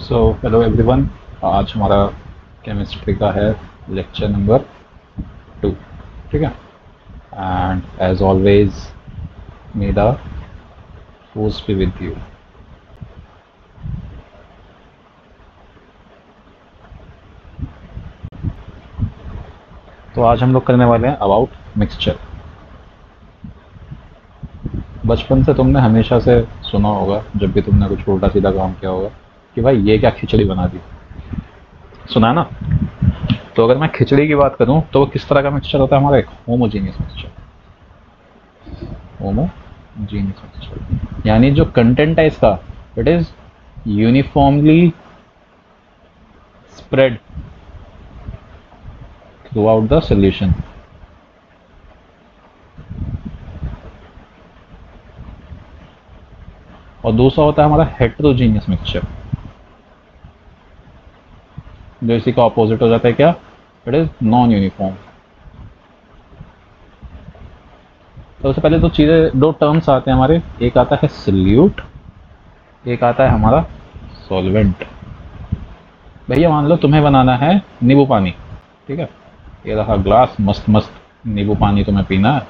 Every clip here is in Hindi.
So hello everyone. आज हमारा केमिस्ट्री का है लेक्चर नंबर 2। ठीक है। And as always may the force be with you. तो आज हम लोग करने वाले हैं अबाउट मिक्सचर। बचपन से तुमने हमेशा से सुना होगा, जब भी तुमने कुछ उल्टा सीधा काम किया होगा, कि भाई ये क्या खिचड़ी बना दी। सुना है ना? तो अगर मैं खिचड़ी की बात करूं तो वो किस तरह का मिक्सचर होता है हमारा? एक होमोजीनियस मिक्सचर। होमोजीनियस मिक्सचर यानी जो कंटेंट है इसका, it is uniformly spread throughout the solution। और दूसरा होता है हमारा हेट्रोजीनियस मिक्सचर, जो इसी का ऑपोजिट हो जाता है। क्या? It is non uniform. तो सबसे पहले दो टर्म्स आते हैं हमारे। एक आता है सल्यूट, एक आता है हमारा सॉल्वेंट। भैया मान लो तुम्हें बनाना है नींबू पानी। ठीक है, ये रहा ग्लास, मस्त मस्त नींबू पानी तुम्हें पीना है।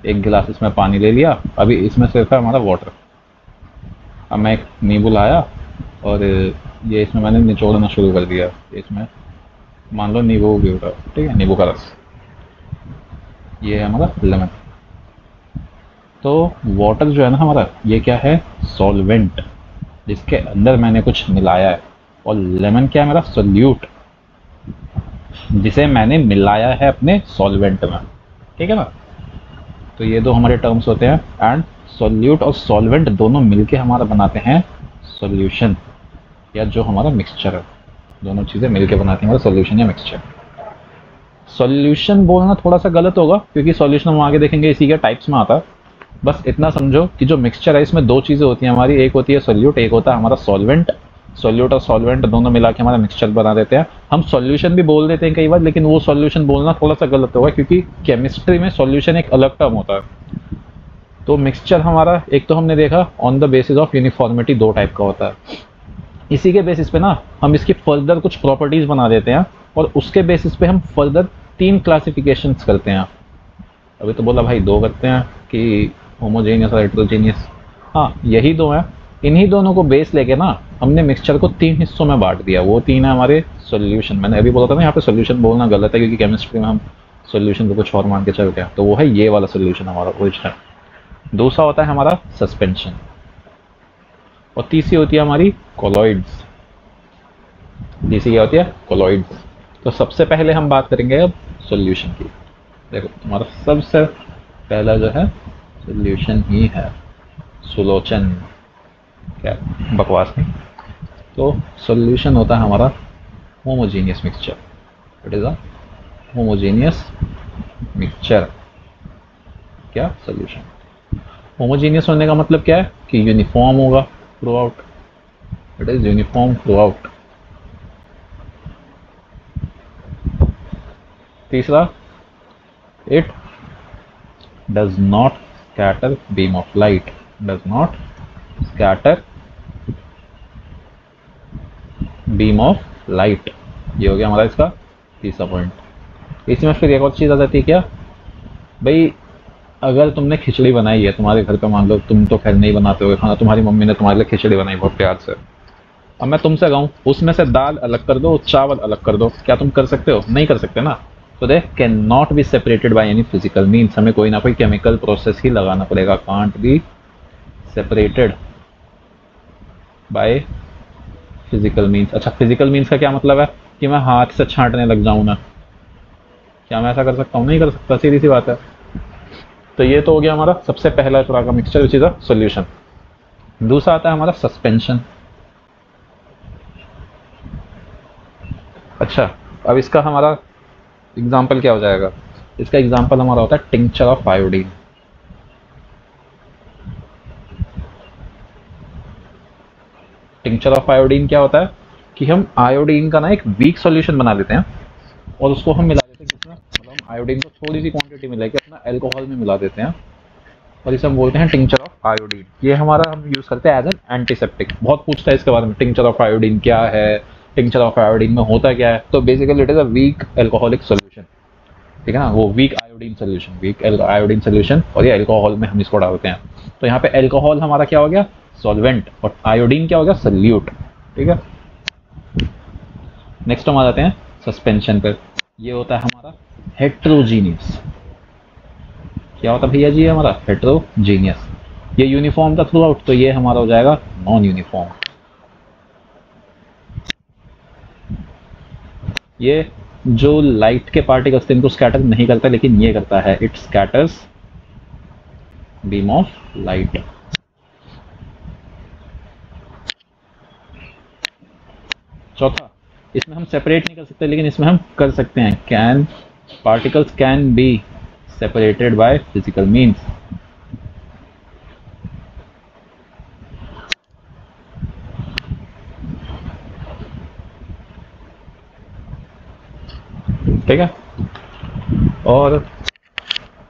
एक गिलास इसमें पानी ले लिया, अभी इसमें सिर्फ है हमारा वाटर। अब मैं एक नींबू लाया और ये इसमें मैंने निचोड़ना शुरू कर दिया। इसमें मान लो नींबू की उठा, ठीक है, नींबू का रस, ये है हमारा लेमन। तो वाटर जो है ना हमारा, ये क्या है? सॉल्वेंट, जिसके अंदर मैंने कुछ मिलाया है। और लेमन क्या है? मेरा सोल्यूट, जिसे मैंने मिलाया है अपने सॉल्वेंट में। ठीक है ना? तो ये दो हमारे टर्म्स होते हैं। एंड सोल्यूट और सॉल्वेंट दोनों मिलके हमारा बनाते हैं सॉल्यूशन, या जो हमारा मिक्सचर है। दोनों चीज़ें मिलके बनाती हैं हमारा सॉल्यूशन या मिक्सचर। सॉल्यूशन बोलना थोड़ा सा गलत होगा, क्योंकि सॉल्यूशन हम आगे देखेंगे इसी के टाइप्स में आता है। बस इतना समझो कि जो मिक्सचर है इसमें दो चीज़ें होती हैं हमारी। एक होती है सोल्यूट, एक होता है हमारा सॉल्वेंट। सोल्यूट और सॉल्वेंट दोनों मिला के हमारा मिक्सचर बना देते हैं। हम सॉल्यूशन भी बोल देते हैं कई बार, लेकिन वो सॉल्यूशन बोलना थोड़ा सा गलत होगा, क्योंकि केमिस्ट्री में सॉल्यूशन एक अलग टर्म होता है। तो मिक्सचर हमारा, एक तो हमने देखा on the basis of uniformity, दो टाइप का होता है। इसी के बेसिस पे ना हम इसकी फर्दर कुछ प्रॉपर्टीज बना देते हैं, और उसके बेसिस पे हम फर्दर तीन क्लासिफिकेशंस करते हैं। अभी तो बोला भाई दो करते हैं, कि होमोजेनियस और हेट्रोजेनियस। हाँ, यही दो हैं। इन्हीं दोनों को बेस लेके ना हमने मिक्सचर को तीन हिस्सों में बांट दिया। वो तीन है हमारे सॉल्यूशन। मैंने अभी बोला था ना, यहाँ पे सॉल्यूशन बोलना गलत है, क्योंकि केमिस्ट्री में हम सॉल्यूशन को कुछ और मान के चलते हैं। तो वो है ये वाला सॉल्यूशन हमारा ओरिजिनल। दूसरा होता है हमारा सस्पेंशन, और तीसरी होती है हमारी कोलॉइड्स। तीसरी क्या होती है? कोलॉइड्स। तो सबसे पहले हम बात करेंगे अब सॉल्यूशन की। देखो, तुम्हारा सबसे पहला जो है सॉल्यूशन ही है। सुलोचन, क्या बकवास नहीं। तो सॉल्यूशन होता है हमारा homogeneous mixture. It is a homogeneous mixture. क्या? सॉल्यूशन। होमोजेनियस होने का मतलब क्या है? कि यूनिफॉर्म होगा throughout. It is uniform throughout. तीसरा, it does not scatter beam of light. Does not scatter beam of light. ये हो गया हमारा इसका तीसरा पॉइंट। इसमें फिर एक और चीज़ आ जाती है। क्या भाई? अगर तुमने खिचड़ी बनाई है तुम्हारे घर पे, मान लो, तुम तो खैर नहीं बनाते हो खाना, तुम्हारी मम्मी ने तुम्हारे लिए खिचड़ी बनाई बहुत प्यार से। अब मैं तुमसे कहूँ उसमें से दाल अलग कर दो, चावल अलग कर दो, क्या तुम कर सकते हो? नहीं कर सकते ना। तो they can not be separated by any physical means. हमें कोई ना कोई केमिकल प्रोसेस ही लगाना पड़ेगा। Can't be separated by physical means. अच्छा, फिजिकल मीन्स का क्या मतलब है? कि मैं हाथ से छांटने लग जाऊं ना? क्या मैं ऐसा कर सकता हूँ? नहीं कर सकता, सीधी सी बात है। तो ये तो हो गया हमारा सबसे पहला तरह का mixture, which is a solution. दूसरा आता है हमारा सस्पेंशन। अच्छा, अब इसका हमारा एग्जाम्पल क्या हो जाएगा? इसका एग्जाम्पल हमारा होता है tincture of iodine. Tincture of iodine क्या होता है? कि हम आयोडीन का ना एक वीक सॉल्यूशन बना लेते हैं, और उसको हम मिला देते हैं किसमें? मतलब हम आयोडीन को थोड़ी सी क्वांटिटी मिला के अपना एल्कोहल में मिला देते हैं, और इसे हम बोलते हैं टिंचर ऑफ आयोडीन। ये हमारा हम यूज़ करते हैं एज एन एंटीसेप्टिक। बहुत पूछता है इसके बारे में, टिंचर ऑफ आयोडीन क्या है, टिंचर ऑफ आयोडीन में होता क्या है। तो basically it is a weak alcoholic solution, ठीक है ना, वो weak iodine solution, weak iodine solution, और ये अल्कोहल में हम इसको डालते हैं। तो यहाँ पे अल्कोहल हमारा क्या हो गया, सॉल्वेंट, और आयोडीन क्या हो गया, सल्यूट, ठीक है। नेक्स्ट हम आ जाते हैं सस्पेंशन पर। ये होता है हमारा हेट्रोजीनियस। क्या होता है भैया जी, हमारा हेट्रोजीनियस। ये यूनिफॉर्म था थ्रू आउट, तो ये हमारा हो जाएगा नॉन यूनिफॉर्म। ये जो लाइट के पार्टिकल्स थे इनको स्कैटर नहीं करता, लेकिन ये करता है, it scatters beam of light. चौथा, इसमें हम सेपरेट नहीं कर सकते, लेकिन इसमें हम कर सकते हैं, can particles can be separated by physical means. ठीक है। और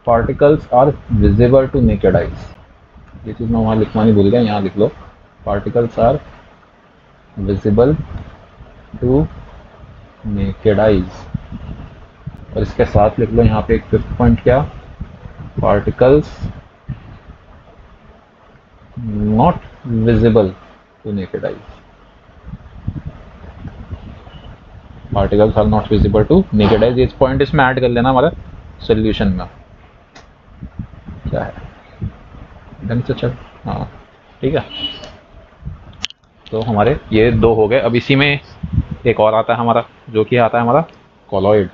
particles are visible to naked eyes. ये चीज़ मैं वहाँ लिखवानी भूल गया, यहाँ लिख लो, particles are visible to naked eyes. और इसके साथ लिख लो यहाँ पे एक फिफ्थ पॉइंट, क्या, particles not visible to naked eyes. Particles are not visible to naked eyes, इस पॉइंट इसमें ऐड कर लेना हमारे सोल्यूशन में। क्या है, ढंग से चल, हाँ ठीक है। तो हमारे ये दो हो गए। अब इसी में एक और आता है हमारा, जो कि आता है हमारा कोलॉइड।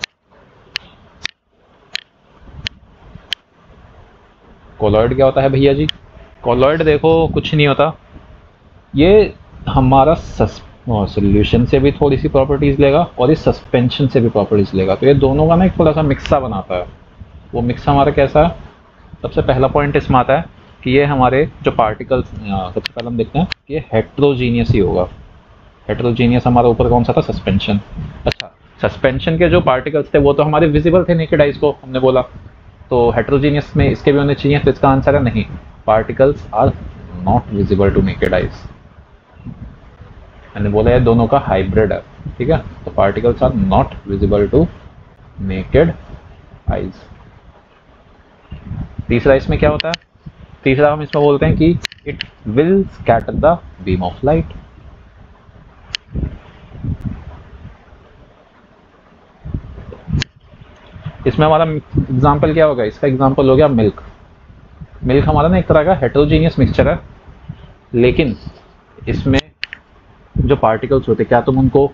कोलॉइड क्या होता है भैया जी, कोलॉइड देखो कुछ नहीं होता, ये हमारा सोल्यूशन से भी थोड़ी सी प्रॉपर्टीज़ लेगा और इस सस्पेंशन से भी प्रॉपर्टीज़ लेगा। तो ये दोनों का ना एक थोड़ा सा मिक्सा बनाता है। वो मिक्स हमारा कैसा है, सबसे पहला पॉइंट इसमें आता है कि ये हमारे जो पार्टिकल्स, सबसे पहले हम देखते हैं कि ये हेट्रोजीनियस ही होगा। हेट्रोजीनियस हमारा ऊपर कौन सा था, सस्पेंशन। अच्छा, सस्पेंशन के जो पार्टिकल्स थे वो तो हमारे विजिबल थे नेकेड आइज को, हमने बोला, तो हेट्रोजीनियस में इसके भी होने चाहिए। तो इसका आंसर है नहीं, particles are not visible to naked eyes. मैंने बोला ये दोनों का हाइब्रिड है, ठीक है। तो particles are not visible to naked eyes. तीसरा इसमें क्या होता है, तीसरा हम इसमें बोलते हैं कि it will scatter the beam of light. इसमें हमारा एग्जाम्पल क्या होगा, इसका एग्जाम्पल हो गया मिल्क। मिल्क हमारा ना एक तरह का हेट्रोजीनियस मिक्सचर है, लेकिन इसमें जो पार्टिकल्स होते, क्या तुम उनको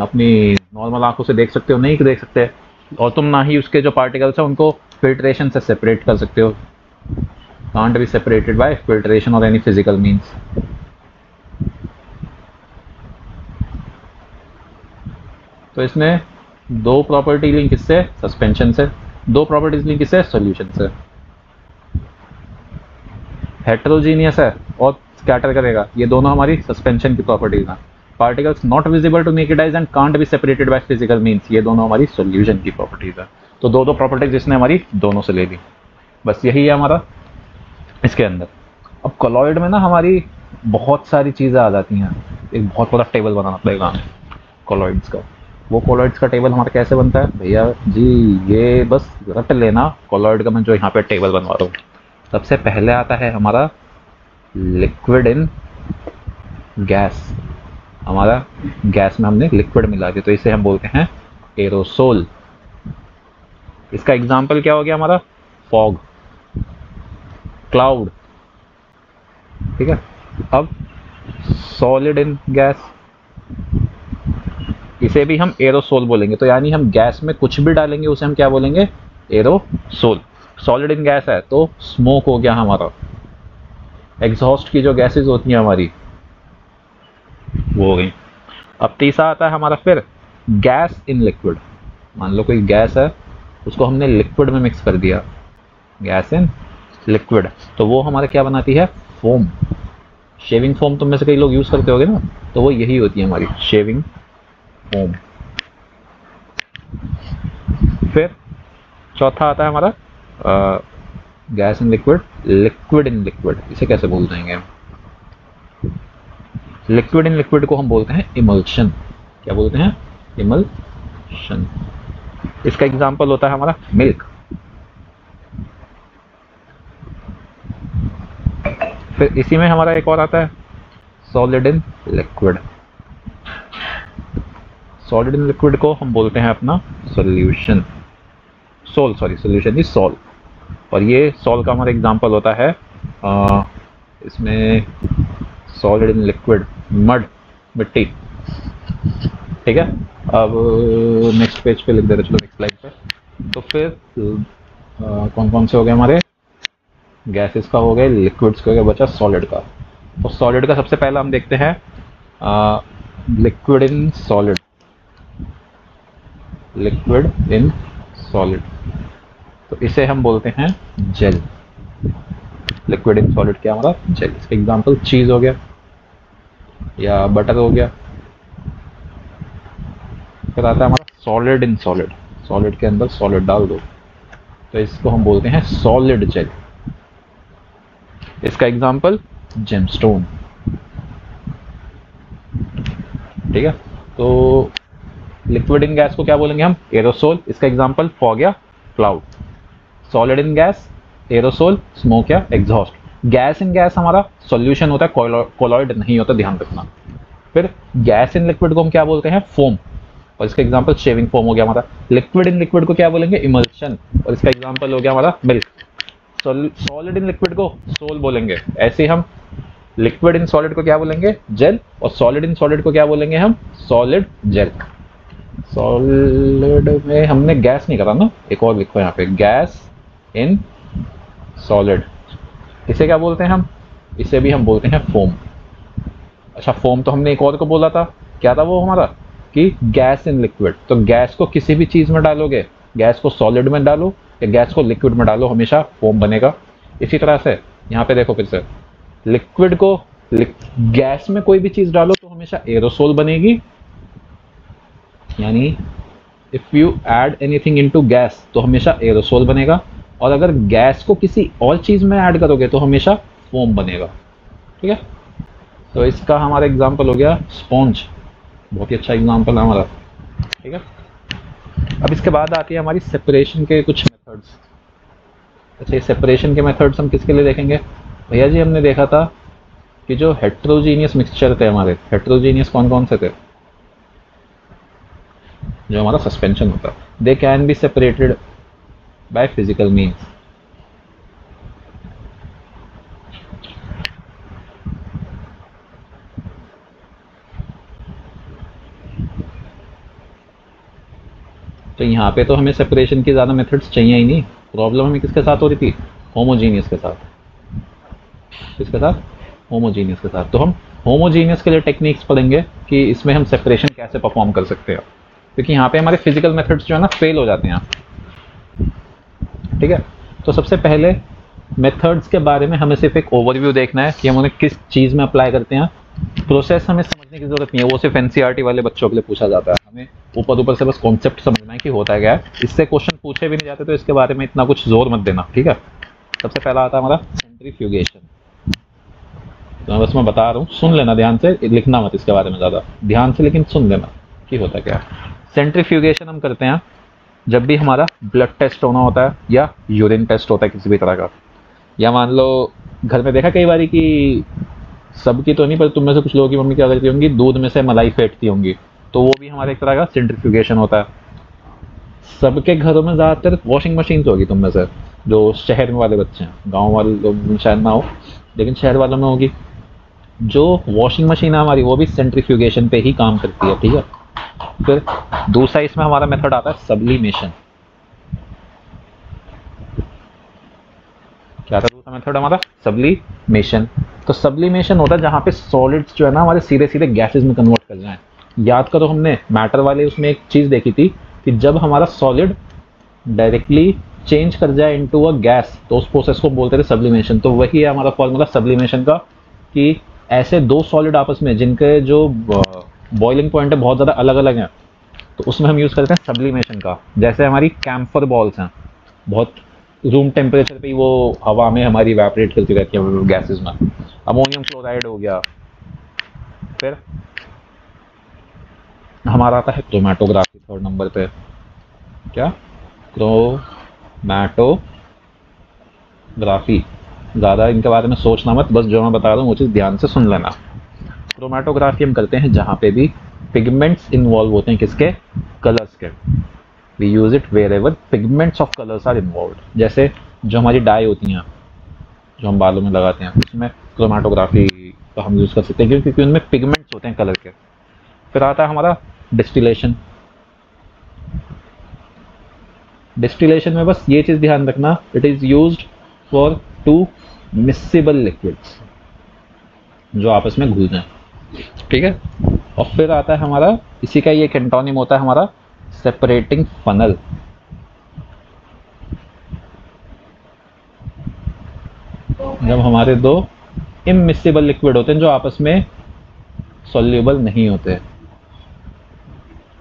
अपनी नॉर्मल आंखों से देख सकते हो, नहीं देख सकते, और तुम ना ही उसके जो पार्टिकल्स हैं उनको फिल्ट्रेशन से सेपरेट कर सकते हो। Can't be separated bye filtration और एनी फिजिकल मीन्स। तो इसमें दो प्रॉपर्टी लिंक किससे, सस्पेंशन से, दो प्रॉपर्टीज लिंक किससे, सॉल्यूशन से। हेट्रोजीनियस है और स्कैटर करेगा, ये दोनों हमारी सस्पेंशन की प्रॉपर्टीज हैं। Particles not visible to naked eyes and can't be separated by physical means, ये दोनों हमारी सॉल्यूशन की प्रॉपर्टीज है। तो दो दो प्रॉपर्टीज इसने हमारी दोनों से ले ली, बस यही है हमारा इसके अंदर। अब कोलॉइड में ना हमारी बहुत सारी चीज़ें आ जाती हैं, एक बहुत बड़ा टेबल बनाना पड़ेगा हमें कोलॉइड्स का। वो कोलॉइड्स का टेबल हमारा कैसे बनता है भैया जी, ये बस रट लेना कोलॉइड का मैं जो यहाँ पे टेबल बनवा रहा हूँ। सबसे पहले आता है हमारा लिक्विड इन गैस। हमारा गैस में हमने लिक्विड मिला दिया, तो इसे हम बोलते हैं एरोसोल। इसका एग्जाम्पल क्या हो गया हमारा, फॉग, क्लाउड, ठीक है। अब सॉलिड इन गैस, इसे भी हम एरोसोल बोलेंगे। तो यानी हम गैस में कुछ भी डालेंगे उसे हम क्या बोलेंगे, एरोसोल। सॉलिड इन गैस है तो स्मोक हो गया हमारा, एग्जॉस्ट की जो गैसेस होती हैं हमारी वो हो गई। अब तीसरा आता है हमारा फिर गैस इन लिक्विड। मान लो कोई गैस है, उसको हमने लिक्विड में मिक्स कर दिया, गैस इन लिक्विड, तो वो हमारा क्या बनाती है, फोम। शेविंग फोम तुम में से कई लोग यूज़ करते होगे ना, तो वो यही होती है हमारी शेविंग फोम। फिर चौथा आता है हमारा gas in liquid, liquid in liquid, इसे कैसे बोल देंगे हम? लिक्विड इन लिक्विड को हम बोलते हैं इमल्शन। क्या बोलते हैं? इमल्शन। इसका एग्जांपल होता है हमारा मिल्क। फिर इसी में हमारा एक और आता है solid in liquid. Solid in liquid को हम बोलते हैं अपना सॉल्यूशन। सॉल्यूशन नहीं, सॉल। और ये सॉल का हमारा एग्जांपल होता है इसमें सॉलिड इन लिक्विड, मड, मिट्टी। ठीक है, अब नेक्स्ट पेज पे लिख देते, चलो नेक्स्ट स्लाइड पे। तो फिर कौन कौन से हो गए हमारे? गैसेस का हो गए, लिक्विड्स का हो गया, बचा सॉलिड का। तो सॉलिड का सबसे पहला हम देखते हैं liquid in solid. Liquid in solid, तो इसे हम बोलते हैं जेल। लिक्विड इन सॉलिड क्या हमारा? जेल। इसका एग्जांपल चीज हो गया या बटर हो गया। फिर आता है हमारा सॉलिड इन सॉलिड। सॉलिड के अंदर सॉलिड डाल दो, तो इसको हम बोलते हैं सॉलिड जेल। इसका एग्जांपल जेमस्टोन। ठीक है, तो लिक्विड इन गैस को क्या बोलेंगे हम? एरोसोल। इसका एग्जांपल फॉग या cloud. Solid in gas aerosol, smoke या एग्जॉस्ट। गैस इन गैस हमारा सॉल्यूशन होता है, कोलॉइड नहीं होता, ध्यान रखना। फिर गैस इन लिक्विड को हम क्या बोलते हैं? फोम। और इसका एग्जांपल शेविंग फोम हो गया हमारा। लिक्विड इन लिक्विड को क्या बोलेंगे? इमल्शन। और इसका एग्जांपल हो गया हमारा मिल्क। सॉलिड इन लिक्विड को सोल बोलेंगे। ऐसे हम लिक्विड इन सॉलिड को क्या बोलेंगे? जेल। और सॉलिड इन सॉलिड को क्या बोलेंगे हम? Solid jail. सॉलिड में हमने गैस नहीं करा ना, एक और लिखो यहाँ पे, गैस इन सॉलिड। इसे क्या बोलते हैं हम? इसे भी हम बोलते हैं फोम। अच्छा, फोम तो हमने एक और को बोला था, क्या था वो हमारा? कि गैस इन लिक्विड। तो गैस को किसी भी चीज में डालोगे, गैस को सॉलिड में डालो या गैस को लिक्विड में डालो, हमेशा फोम बनेगा। इसी तरह से यहाँ पे देखो फिर से, लिक्विड को गैस में कोई भी चीज डालो तो हमेशा एरोसोल बनेगी। यानी if you add anything into gas तो हमेशा एरोसोल बनेगा। और अगर गैस को किसी और चीज में ऐड करोगे तो हमेशा फोम बनेगा। ठीक है, तो इसका हमारा एग्जांपल हो गया स्पॉन्ज। बहुत ही अच्छा एग्जांपल है हमारा। ठीक है, अब इसके बाद आती है हमारी सेपरेशन के कुछ मेथड्स। अच्छा, ये सेपरेशन के मेथड्स हम किसके लिए देखेंगे? भैया जी, हमने देखा था कि जो हेट्रोजीनियस मिक्सचर थे हमारे, हेट्रोजीनियस कौन कौन से थे? जो हमारा सस्पेंशन होता है, they can be separated by physical means. तो यहाँ पे तो हमें सेपरेशन की ज़्यादा मेथड्स चाहिए ही नहीं। प्रॉब्लम हमें किसके साथ हो रही थी? होमोजीनियस के साथ। किसके साथ? होमोजीनियस के साथ। तो हम होमोजीनियस के लिए टेक्निक्स पढ़ेंगे कि इसमें हम सेपरेशन कैसे परफॉर्म कर सकते हैं, क्योंकि यहाँ पे हमारे फिजिकल मेथड्स जो है ना फेल हो जाते हैं। ठीक है, तो सबसे पहले मेथड्स के बारे में हमें सिर्फ एक ओवरव्यू देखना है कि हम उन्हें किस चीज़ में अप्लाई करते हैं। प्रोसेस हमें समझने की जरूरत नहीं है, वो सिर्फ एनसीईआरटी वाले बच्चों के लिए पूछा जाता है। हमें ऊपर ऊपर से बस कॉन्सेप्ट समझना है कि होता क्या है। इससे क्वेश्चन पूछे भी नहीं जाते, तो इसके बारे में इतना कुछ जोर मत देना। ठीक है, सबसे पहला आता है हमारा सेंट्रीफ्यूगेशन। तो मैं बता रहा हूँ, सुन लेना ध्यान से, लिखना मत इसके बारे में ज़्यादा ध्यान से, लेकिन सुन लेना कि होता क्या है। सेंट्रीफ्यूगेशन हम करते हैं जब भी हमारा ब्लड टेस्ट होना होता है या यूरिन टेस्ट होता है किसी भी तरह का। या मान लो घर में देखा कई बार कि सबकी तो नहीं, पर तुम में से कुछ लोगों की मम्मी क्या करती होंगी, दूध में से मलाई फेंटती होंगी, तो वो भी हमारे एक तरह का सेंट्रीफ्यूगेशन होता है। सबके घरों में ज़्यादातर वॉशिंग मशीन होगी, तुम में से जो शहर में वाले बच्चे हैं, गाँव वाले लोग शायद ना हो, लेकिन शहर वालों में होगी। जो वॉशिंग मशीन है हमारी, वो भी सेंट्रीफ्यूगेशन पे ही काम करती है। ठीक है, फिर दूसरा इसमें हमारा मेथड आता है सब्लिमेशन। क्या था दूसरा मेथड हमारा? सब्लिमेशन। तो सब्लिमेशन होता है जहां पे सॉलिड्स जो है ना हमारे सीधे सीधे गैसेस में कन्वर्ट कर जाएं। याद करो, हमने मैटर वाले उसमें एक चीज देखी थी कि जब हमारा सॉलिड डायरेक्टली चेंज कर जाए इनटू अ गैस, तो उस प्रोसेस को बोलते थे सब्लिमेशन। तो वही है हमारा फॉर्मूला सब्लिमेशन का, कि ऐसे दो सॉलिड आपस में जिनके जो बॉइलिंग पॉइंट है बहुत ज़्यादा अलग अलग हैं, तो उसमें हम यूज़ करते हैं सब्लिमेशन का। जैसे हमारी कैम्फर बॉल्स हैं, बहुत रूम टेम्परेचर पे ही वो हवा में हमारी इवेपोरेट करती रहती है गैसेस में। अमोनियम क्लोराइड हो गया। फिर हमारा आता है क्रोमेटोग्राफी थर्ड नंबर पे। क्या? क्रोमेटोग्राफी। ज़्यादा इनके बारे में सोचना मत, बस जो मैं बता रहा हूँ वो चीज़ ध्यान से सुन लेना। क्रोमेटोग्राफी हम करते हैं जहाँ पे भी पिगमेंट्स इन्वॉल्व होते हैं, किसके? कलर्स के। We use it wherever pigments of colours are involve. जैसे जो हमारी डाई होती हैं जो हम बालों में लगाते हैं, उसमें क्रोमेटोग्राफी का हम यूज़ कर सकते हैं क्योंकि उनमें पिगमेंट्स होते हैं कलर के। फिर आता है हमारा डिस्टिलेशन। डिस्टिलेशन में बस ये चीज़ ध्यान रखना, it is used for two miscible liquids जो आपस में घुल जाएं, ठीक है। और फिर आता है हमारा, इसी का ये एक एंटोनिम होता है हमारा, सेपरेटिंग फनल। जब हमारे दो इमिसिबल लिक्विड होते हैं जो आपस में सॉल्युबल नहीं होते,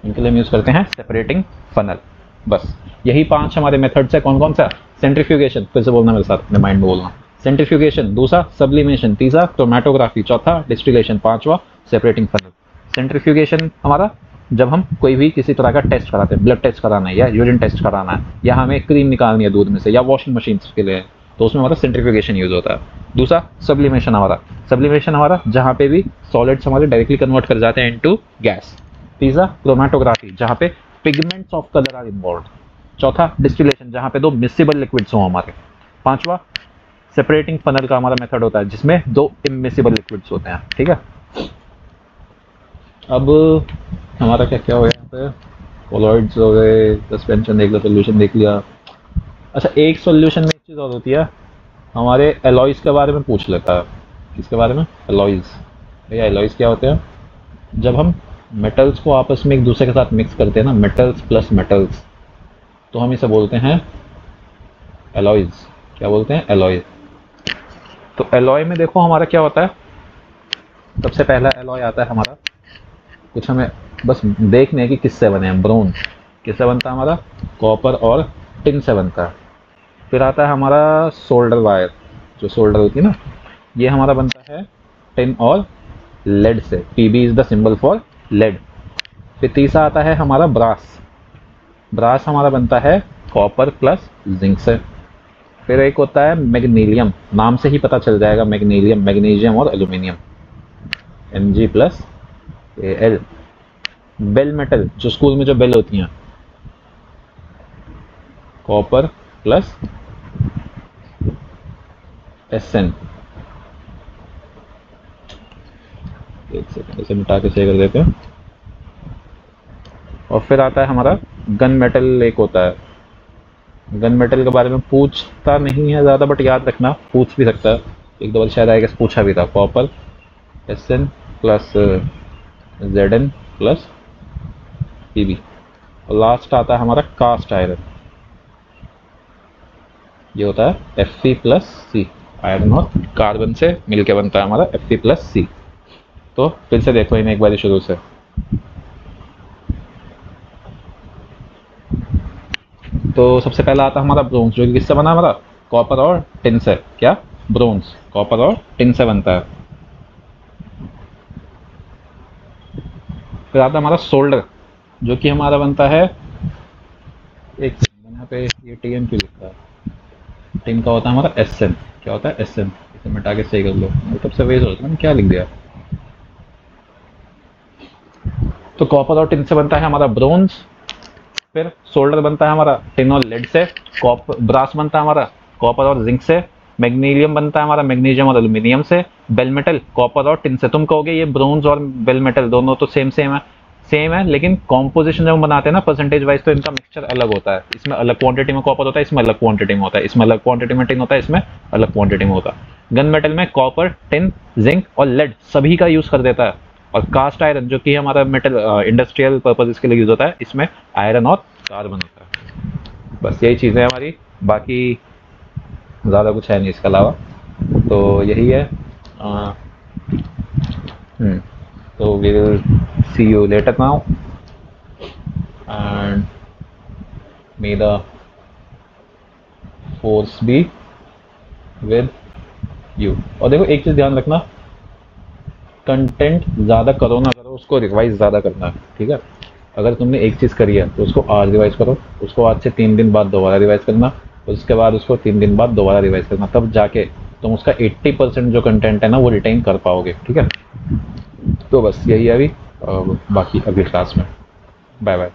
इनके लिए हम यूज करते हैं सेपरेटिंग फनल। बस यही 5 हमारे मेथड्स है। कौन कौन सा? सेंट्रीफ्यूगेशन, फिर से बोलना मेरे साथ, अपने माइंड में बोलना। सेंट्रीफ्यूगेशन, दूसरा सब्लिमेशन, तीसरा क्रोमेटोग्राफी, चौथा डिस्टिलेशन, पांचवा सेपरेटिंग फनल। सेंट्रीफ्यूगेशन हमारा जब हम कोई भी किसी तरह का टेस्ट कराते हैं, ब्लड टेस्ट कराना है या यूरिन टेस्ट कराना है या हमें क्रीम निकालनी है दूध में से या वॉशिंग मशीन के लिए, तो उसमें हमारा सेंट्रीफ्यूगेशन यूज होता है। दूसरा सब्लिमेशन हमारा जहाँ पे भी सॉलिड्स हमारे डायरेक्टली कन्वर्ट कर जाते हैं इनटू गैस। तीसरा क्रोमेटोग्राफी जहाँ पे pigments of colour are involve. चौथा डिस्टिलेशन जहाँ पे दो मिसिबल लिक्विड्स हों हमारे। पांचवा सेपरेटिंग फनल का हमारा मेथड होता है जिसमें दो इमिसिबल लिक्विड्स होते हैं, ठीक है। अब हमारा क्या क्या हो गया यहाँ पे? कोलॉइड्स हो गए, सस्पेंशन देख लिया, सोल्यूशन देख लिया। अच्छा, एक सोल्यूशन में एक चीज़ और होती है, हमारे एलॉयज़ के बारे में पूछ लेता है। किसके बारे में? एलॉयज़। भैया एलॉयज़ क्या होते हैं? जब हम मेटल्स को आपस में एक दूसरे के साथ मिक्स करते हैं ना, मेटल्स प्लस मेटल्स, तो हम इसे बोलते हैं एलॉयज़। क्या बोलते हैं? एलॉय। तो एलॉय में देखो हमारा क्या होता है, सबसे पहला एलॉय आता है हमारा, कुछ हमें बस देखने कि किससे बने हैं। ब्रोंज किससे बनता है हमारा? कॉपर और टिन से बनता है। फिर आता है हमारा सोल्डर वायर, जो सोल्डर होती है ना, ये हमारा बनता है टिन और लेड से। Pb is the symbol for lead. फिर तीसरा आता है हमारा ब्रास। ब्रास हमारा बनता है कॉपर प्लस जिंक से। फिर एक होता है मैग्नीलियम, नाम से ही पता चल जाएगा, मैग्नीलियम, मैग्नीशियम और aluminium, Mg plus Al। Bell metal, जो स्कूल में जो बेल होती हैं, कॉपर प्लस Sn। एक सेकंड, इसे मिटा के सही कर देते हैं। और फिर आता है हमारा गन मेटल, एक होता है। गन मेटल के बारे में पूछता नहीं है ज़्यादा, बट याद रखना पूछ भी सकता है, एक दो बार शायद आएगा, पूछा भी था। Copper Sn plus Zn plus Pb। और लास्ट आता है हमारा कास्ट आयरन, ये होता है Fe प्लस सी। आयरन और कार्बन से मिलके बनता है हमारा Fe प्लस सी। तो फिर से देखो इन्हें एक बार शुरू से। तो सबसे पहला आता है हमारा ब्रोंज, जो कि किससे बना है हमारा? कॉपर और टिन से। क्या? ब्रोंज कॉपर और टिन से बनता है। फिर आता है हमारा सोल्डर, जो कि हमारा बनता है, एक सेकंड, यहाँ पे ये टीएम क्यों लिखा है? टिन का होता है हमारा Sn। क्या होता है? Sn। इसे मिटा के सही कर लो, मतलब से वेज होता है, क्या लिख दिया। तो कॉपर और टिन से बनता है हमारा ब्रोंज। फिर सोल्डर बनता है हमारा टिन और लेड से। कॉपर ब्रास बनता है हमारा कॉपर और जिंक से। मैग्नीशियम बनता है हमारा मैग्नीशियम और एल्यूमिनियम से। बेल मेटल कॉपर और टिन से। तुम कहोगे ये ब्रोंज और बेल मेटल दोनों तो सेम है, लेकिन कॉम्पोजिशन जब हम बनाते हैं ना परसेंटेज वाइज, तो इनका मिक्सचर अलग होता है। इसमें अलग क्वांटिटी में कॉपर होता है, इसमें अलग क्वांटिटी में होता है, इसमें अलग क्वांटिटी में टिन होता है, इसमें अलग क्वांटिटी में होता है। गन मेटल में कॉपर, टिन, जिंक और लेड सभी का यूज कर देता है। और कास्ट आयरन, जो कि हमारा मेटल इंडस्ट्रियल पर्पज के लिए यूज होता है, इसमें आयरन और कार्बन होता है। बस यही चीज़ें हमारी, बाकी ज़्यादा कुछ है नहीं इसके अलावा। तो यही है। अ, तो we will see you later now, and may the force be with you. और देखो एक चीज़ ध्यान रखना, कंटेंट ज़्यादा करो ना करो, उसको रिवाइज ज़्यादा करना है, ठीक है। अगर तुमने एक चीज़ करी है तो उसको आज रिवाइज करो, उसको आज से 3 दिन बाद दोबारा रिवाइज करना, उसके बाद उसको 3 दिन बाद दोबारा रिवाइज करना, तब जाके तुम उसका 80% जो कंटेंट है ना वो रिटेन कर पाओगे, ठीक है। तो बस यही है अभी, बाकी अगली क्लास में। Bye bye.